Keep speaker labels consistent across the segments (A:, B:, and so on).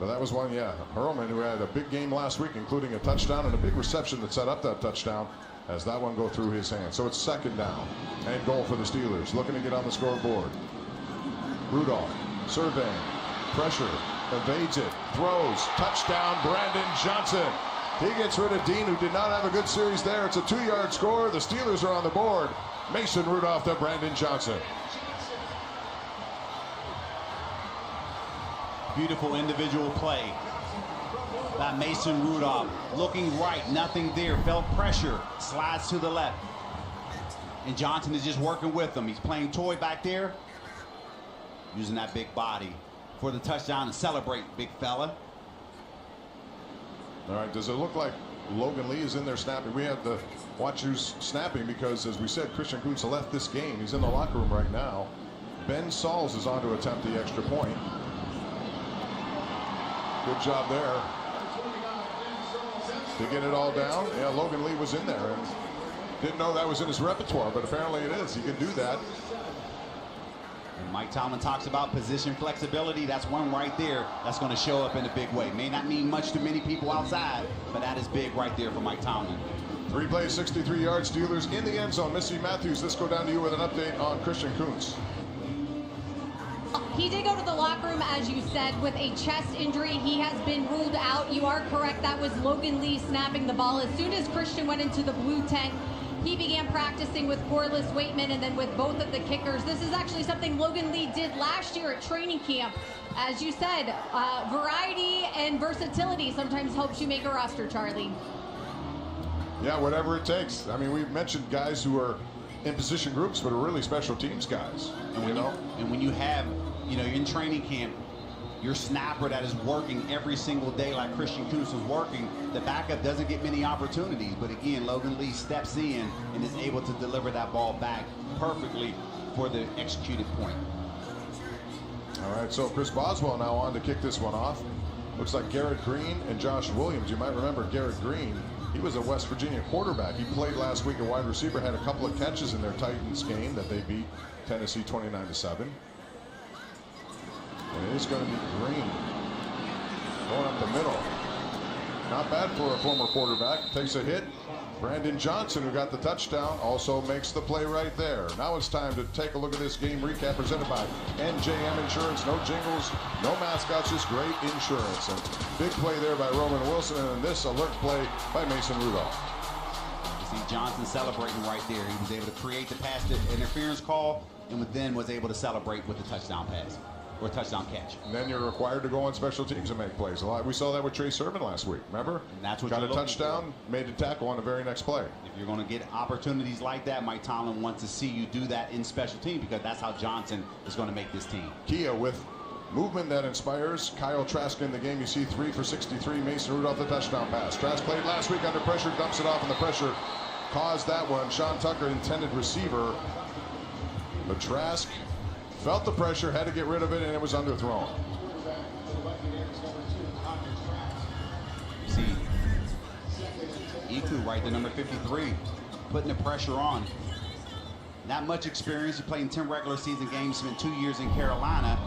A: But that was one, yeah. Hurlman, who had a big game last week, including a touchdown and a big reception that set up that touchdown, as that one go through his hands. So it's second down and goal for the Steelers, looking to get on the scoreboard. Rudolph surveying, pressure, evades it, throws, touchdown, Brandon Johnson. He gets rid of Dean, who did not have a good series there. It's a 2-yard score. The Steelers are on the board. Mason Rudolph to Brandon Johnson.
B: Beautiful individual play by Mason Rudolph. Looking right, nothing there. Felt pressure, slides to the left. And Johnson is just working with him. He's playing toy back there, using that big body for the touchdown and celebrate, big fella.
A: All right, does it look like Logan Lee is in there snapping? We have to watch who's snapping because, as we said, Christian Kuntz left this game. He's in the locker room right now. Ben Sauls is on to attempt the extra point. Good job there to get it all down. Yeah, Logan Lee was in there and didn't know that was in his repertoire, but apparently it is. He can do that.
B: And Mike Tomlin talks about position flexibility. That's one right there that's going to show up in a big way. May not mean much to many people outside, but that is big right there for Mike Tomlin.
A: 3 plays, 63 yards. Steelers in the end zone. Missy Matthews, let's go down to you with an update on Christian Kuntz.
C: He did go to the locker room, as you said, with a chest injury. He has been ruled out. You are correct. That was Logan Lee snapping the ball. As soon as Christian went into the blue tent, he began practicing with Corliss Waitman and then with both of the kickers. This is actually something Logan Lee did last year at training camp. As you said, variety and versatility sometimes helps you make a roster, Charlie.
A: Yeah, whatever it takes. I mean, we've mentioned guys who are in position groups, but are really special teams guys.
B: And when you have, you're in training camp, your snapper that is working every single day like Christian Kuntz was working, the backup doesn't get many opportunities. But again, Logan Lee steps in and is able to deliver that ball back perfectly for the executed point.
A: All right, so Chris Boswell now on to kick this one off. Looks like Garrett Green and Josh Williams. You might remember Garrett Green. He was a West Virginia quarterback. He played last week at wide receiver, had a couple of catches in their Titans game that they beat Tennessee 29-7. And it is going to be Green going up the middle. Not bad for a former quarterback. Takes a hit. Brandon Johnson, who got the touchdown, also makes the play right there. Now it's time to take a look at this game recap presented by NJM Insurance. No jingles, no mascots, just great insurance. And big play there by Roman Wilson, and this alert play by Mason Rudolph.
B: You see Johnson celebrating right there. He was able to create the pass interference call, and then was able to celebrate with the touchdown pass. Or touchdown catch.
A: And then you're required to go on special teams and make plays. We saw that with Trey Sermon last week, remember?
B: And that's what
A: got a touchdown, made a tackle on the very next play.
B: If you're going to get opportunities like that, Mike Tomlin wants to see you do that in special teams because that's how Johnson is going to make this team.
A: Kia with movement that inspires. Kyle Trask in the game. You see 3 for 63. Mason Rudolph the touchdown pass. Trask played last week under pressure, dumps it off, and the pressure caused that one. Sean Tucker, intended receiver. But Trask felt the pressure, had to get rid of it, and it was underthrown.
B: See, Iku right there, number 53, putting the pressure on. Not much experience. He played in 10 regular season games, spent 2 years in Carolina,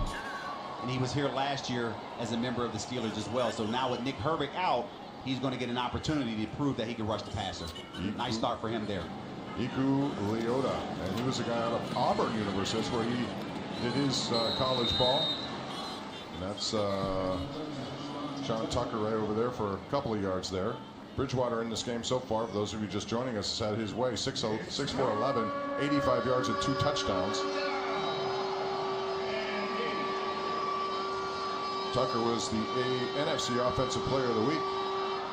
B: and he was here last year as a member of the Steelers as well. So now with Nick Herbig out, he's going to get an opportunity to prove that he can rush the passer. Nice start for him there.
A: Iku Leota, and he was a guy out of Auburn University. That's where he did his college ball. And that's Sean Tucker right over there for a couple of yards there. Bridgewater in this game so far, for those of you just joining us, has had his way. 6'4", 11, 85 yards and 2 touchdowns. Tucker was the NFC Offensive Player of the Week.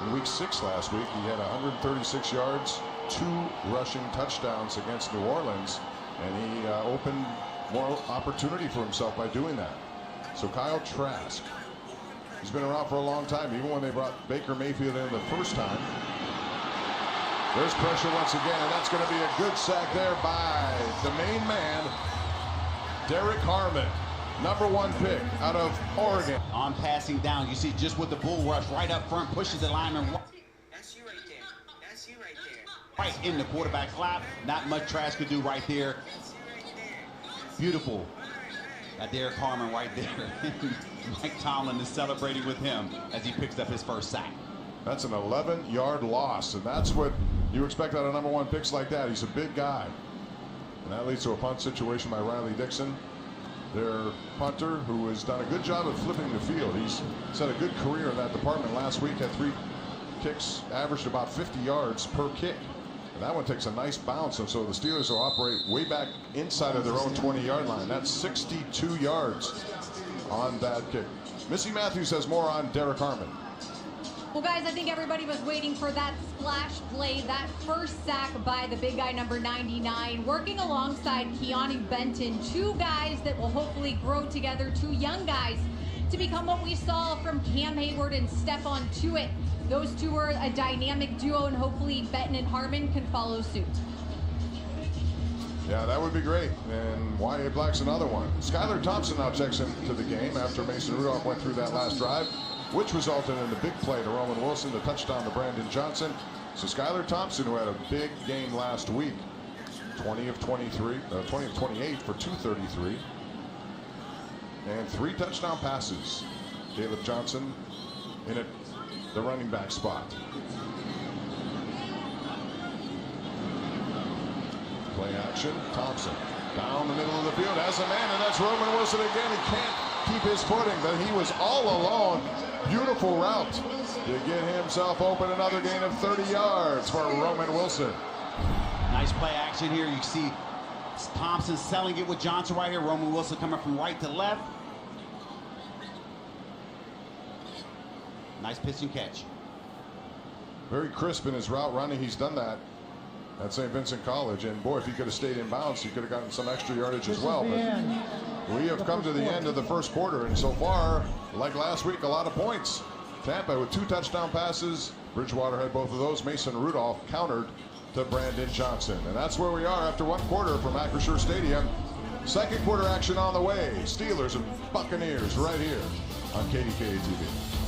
A: In week 6 last week, he had 136 yards, 2 rushing touchdowns against New Orleans, and he opened more opportunity for himself by doing that. So Kyle Trask, he's been around for a long time, even when they brought Baker Mayfield in the first time. There's pressure once again, and that's going to be a good sack there by the main man, Derek Harmon, #1 pick out of Oregon.
B: On passing down, you see just with the bull rush right up front, pushes the lineman
D: That's you right there. That's you right there.
B: right in the quarterback's lap. Not much Trask could do right there. Beautiful Got Derek Harmon right there. Mike Tomlin is celebrating with him as he picks up his first sack.
A: That's an 11-yard loss, and that's what you expect out of #1 picks like that. He's a big guy. And that leads to a punt situation by Riley Dixon, their punter, who has done a good job of flipping the field. He's had a good career in that department. Last week had 3 kicks, averaged about 50 yards per kick. And that one takes a nice bounce, and so the Steelers will operate way back inside of their own 20-yard line. That's 62 yards on that kick. Missy Matthews has more on Derek Harmon.
C: Well, guys, I think everybody was waiting for that splash play, that first sack by the big guy, number 99, working alongside Keanu Benton, 2 guys that will hopefully grow together, 2 young guys to become what we saw from Cam Hayward and Stephon Tuitt. Those 2 are a dynamic duo, and hopefully Benton and Harmon can follow suit.
A: Yeah, that would be great. And Y.A. Black's another one. Skylar Thompson now checks into the game after Mason Rudolph went through that last drive, which resulted in the big play to Roman Wilson, the touchdown to Brandon Johnson. So Skylar Thompson, who had a big game last week, 20 of 28 for 233, and 3 touchdown passes. Caleb Johnson in it, the running back spot. Play action, Thompson down the middle of the field as a man, and that's Roman Wilson again. He can't keep his footing, but he was all alone. Beautiful route to get himself open. Another gain of 30 yards for Roman Wilson.
B: Nice play action here. You see Thompson selling it with Johnson right here. Roman Wilson coming from right to left. Nice pitch and catch.
A: Very crisp in his route running. He's done that at St. Vincent College. And boy, if he could have stayed in bounds, he could have gotten some extra yardage as well. But we have come to the end of the first quarter, and so far, like last week, a lot of points. Tampa with 2 touchdown passes. Bridgewater had both of those. Mason Rudolph countered to Brandon Johnson. And that's where we are after 1 quarter from Acrisure Stadium. Second quarter action on the way. Steelers and Buccaneers right here on KDKA TV.